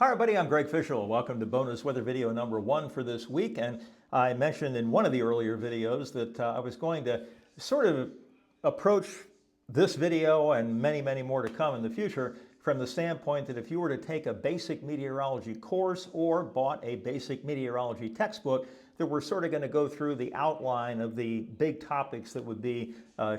Hi everybody, I'm Greg Fishel. Welcome to bonus weather video number 1 for this week. And I mentioned in one of the earlier videos that I was going to sort of approach this video and many more to come in the future from the standpoint that if you were to take a basic meteorology course or bought a basic meteorology textbook, that we're sort of going to go through the outline of the big topics that would be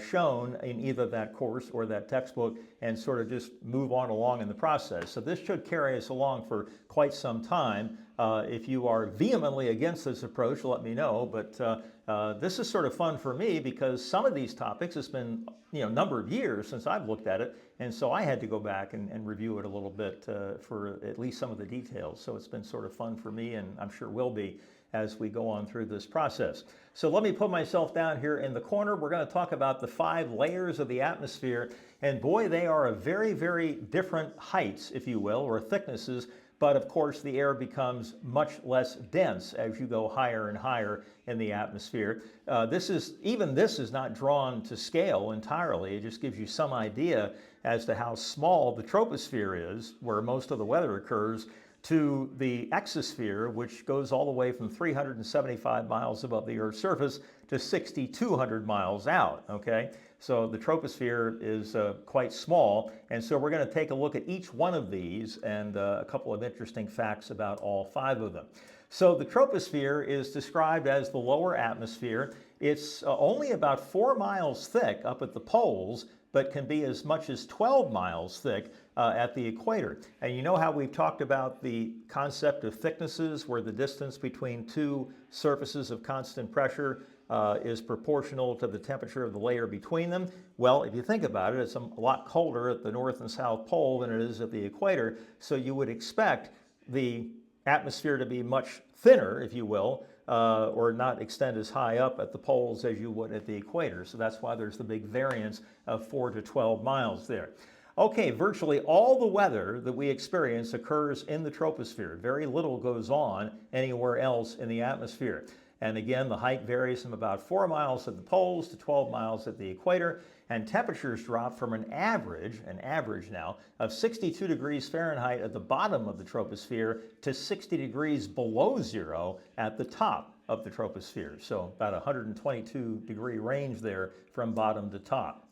shown in either that course or that textbook and sort of just move on along in the process. So this should carry us along for quite some time. If you are vehemently against this approach, let me know, but this is sort of fun for me because some of these topics, it's been a number of years since I've looked at it, and so I had to go back and review it a little bit for at least some of the details. So it's been sort of fun for me, and I'm sure will be as we go on through this process. So let me put myself down here in the corner. We're going to talk about the 5 layers of the atmosphere, and boy, they are of very different heights, if you will, or thicknesses. But of course, the air becomes much less dense as you go higher and higher in the atmosphere. This is not drawn to scale entirely. It just gives you some idea as to how small the troposphere is, where most of the weather occurs, to the exosphere, which goes all the way from 375 miles above the Earth's surface to 6,200 miles out, okay? So the troposphere is quite small, and so we're going to take a look at each one of these and a couple of interesting facts about all 5 of them. So the troposphere is described as the lower atmosphere. It's only about 4 miles thick up at the poles, but can be as much as 12 miles thick at the equator. And you know how we've talked about the concept of thicknesses, where the distance between 2 surfaces of constant pressure is proportional to the temperature of the layer between them? Well, if you think about it, it's a lot colder at the North and South Pole than it is at the equator, so you would expect the atmosphere to be much thinner, if you will, or not extend as high up at the poles as you would at the equator. So that's why there's the big variance of 4 to 12 miles there. Okay, virtually all the weather that we experience occurs in the troposphere. Very little goes on anywhere else in the atmosphere. And again, the height varies from about 4 miles at the poles to 12 miles at the equator, and temperatures drop from an average now, of 62 degrees Fahrenheit at the bottom of the troposphere to 60 degrees below zero at the top of the troposphere. So about a 122 degree range there from bottom to top.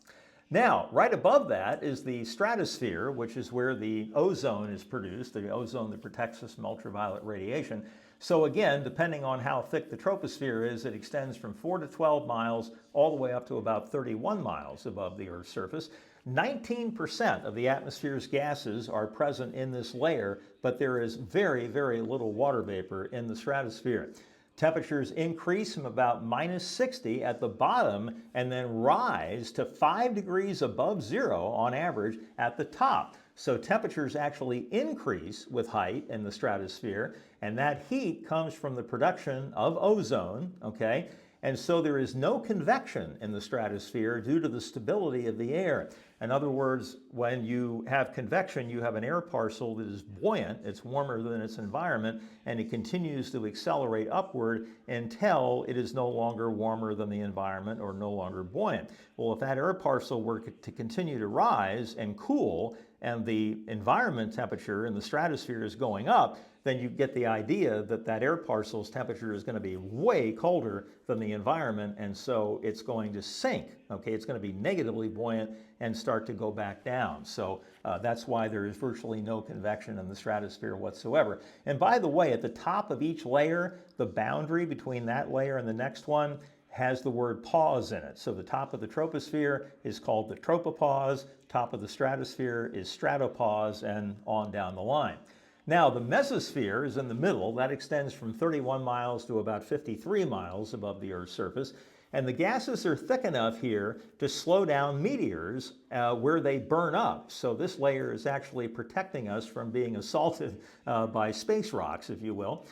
Now, right above that is the stratosphere, which is where the ozone is produced, the ozone that protects us from ultraviolet radiation. So again, depending on how thick the troposphere is, it extends from 4 to 12 miles all the way up to about 31 miles above the Earth's surface. 19% of the atmosphere's gases are present in this layer, but there is very little water vapor in the stratosphere. Temperatures increase from about minus 60 at the bottom and then rise to 5 degrees above zero on average at the top. So temperatures actually increase with height in the stratosphere, and that heat comes from the production of ozone, okay? And so there is no convection in the stratosphere due to the stability of the air. In other words, when you have convection, you have an air parcel that is buoyant, it's warmer than its environment, and it continues to accelerate upward until it is no longer warmer than the environment or no longer buoyant. Well, if that air parcel were to continue to rise and cool, and the environment temperature in the stratosphere is going up, then you get the idea that that air parcel's temperature is going to be way colder than the environment, and so it's going to sink, okay? It's going to be negatively buoyant and start to go back down. So that's why there is virtually no convection in the stratosphere whatsoever. And by the way, at the top of each layer, the boundary between that layer and the next one has the word pause in it. So the top of the troposphere is called the tropopause, top of the stratosphere is stratopause, and on down the line. Now, the mesosphere is in the middle. That extends from 31 miles to about 53 miles above the Earth's surface. And the gases are thick enough here to slow down meteors where they burn up. So this layer is actually protecting us from being assaulted by space rocks, if you will.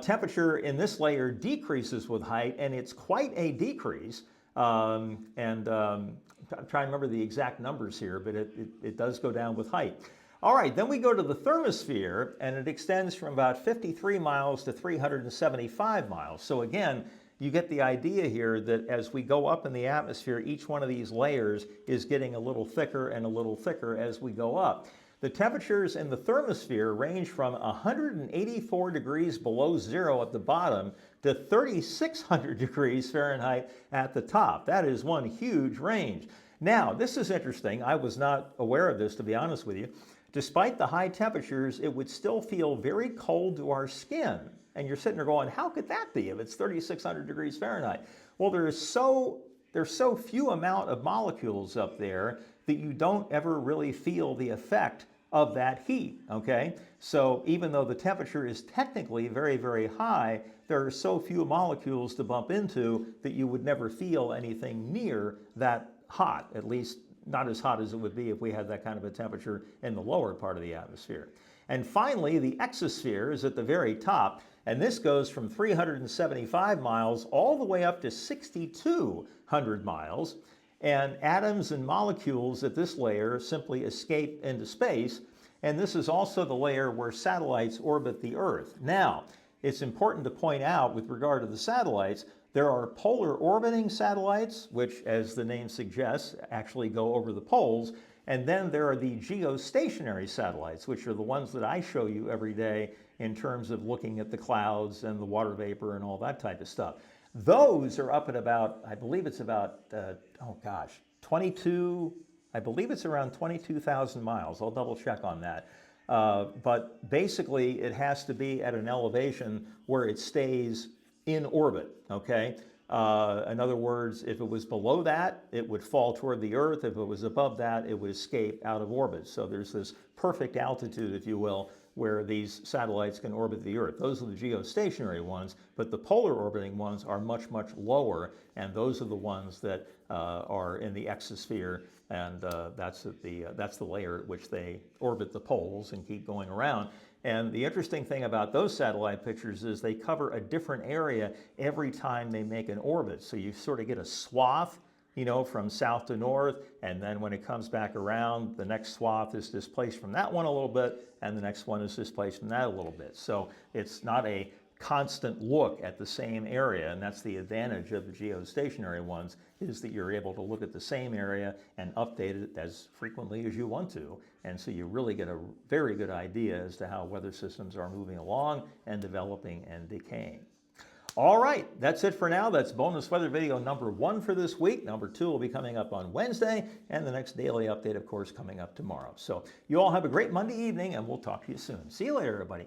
Temperature in this layer decreases with height, and it's quite a decrease. I'm trying to remember the exact numbers here, but it does go down with height. All right, then we go to the thermosphere, and it extends from about 53 miles to 375 miles. So again, you get the idea here that as we go up in the atmosphere, each one of these layers is getting a little thicker and a little thicker as we go up. The temperatures in the thermosphere range from 184 degrees below zero at the bottom to 3,600 degrees Fahrenheit at the top. That is one huge range. Now, this is interesting. I was not aware of this, to be honest with you. Despite the high temperatures, it would still feel very cold to our skin. And you're sitting there going, how could that be if it's 3,600 degrees Fahrenheit? Well, there's so few amount of molecules up there that you don't ever really feel the effect of that heat, okay? So even though the temperature is technically very, very high, there are so few molecules to bump into that you would never feel anything near that hot, at least not as hot as it would be if we had that kind of a temperature in the lower part of the atmosphere. And finally, the exosphere is at the very top, and this goes from 375 miles all the way up to 6,200 miles. And atoms and molecules at this layer simply escape into space. And this is also the layer where satellites orbit the Earth. Now, it's important to point out with regard to the satellites, there are polar orbiting satellites, which, as the name suggests, actually go over the poles. And then there are the geostationary satellites, which are the ones that I show you every day in terms of looking at the clouds and the water vapor and all that type of stuff. Those are up at about, I believe it's about, 22, I believe it's around 22,000 miles. I'll double check on that. But basically, it has to be at an elevation where it stays in orbit, okay? In other words, if it was below that, it would fall toward the Earth. If it was above that, it would escape out of orbit. So there's this perfect altitude, if you will, where these satellites can orbit the Earth. Those are the geostationary ones, but the polar orbiting ones are much, much lower, and those are the ones that are in the exosphere, and that's the layer at which they orbit the poles and keep going around. And the interesting thing about those satellite pictures is they cover a different area every time they make an orbit. So you sort of get a swath, you know, from south to north, and then when it comes back around, the next swath is displaced from that one a little bit, and the next one is displaced from that a little bit. So it's not a constant look at the same area, and that's the advantage of the geostationary ones, is that you're able to look at the same area and update it as frequently as you want to. And so you really get a very good idea as to how weather systems are moving along and developing and decaying. All right, that's it for now. That's bonus weather video number 1 for this week. Number 2 will be coming up on Wednesday, and the next daily update, of course, coming up tomorrow. So you all have a great Monday evening, and we'll talk to you soon. See you later, everybody.